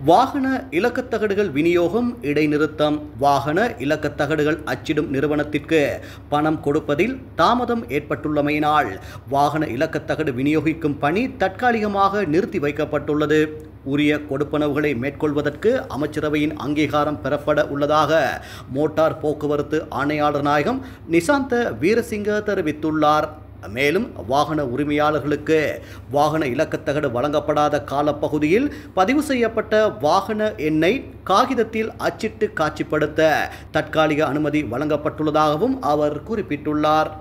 வாகன இலக்கத்தகடுகள் விநியோகம் இடைநிறுத்தம். வாகன இலக்கத்தகடுகள் அச்சிடும் நிறுவனத்திற்கு பணம் கொடுப்பதில் தாமதம் ஏற்பட்டுள்ளமையினால் வாகன இலக்கத்தகடு விநியோகிக்கும் பணி தற்காலிகமாக நிறுத்தி வைக்கப்பட்டுள்ளது. உரிய கொடுப்பனவுகளை மேற்கொள்வதற்கு அமைச்சரவையின் அங்கீகாரம் பெறப்பட உள்ளதாக மோட்டார் போக்குவரத்து ஆணையாளர் நாயகம் நிசாந்த வீரசிங்க தெரிவித்துள்ளார். மேலும் வாகன உரிமையாளர்களுக்கு வாகன இலக்கத்தகடு வழங்கப்படாத காலப்பகுதியில் பதிவு செய்யப்பட்ட வாகன எண்ணை காகிதத்தில் அச்சிட்டு காட்சிப்படுத்த தற்காலிக அனுமதி வழங்கப்பட்டுள்ளதாகவும் அவர் குறிப்பிட்டுள்ளார்.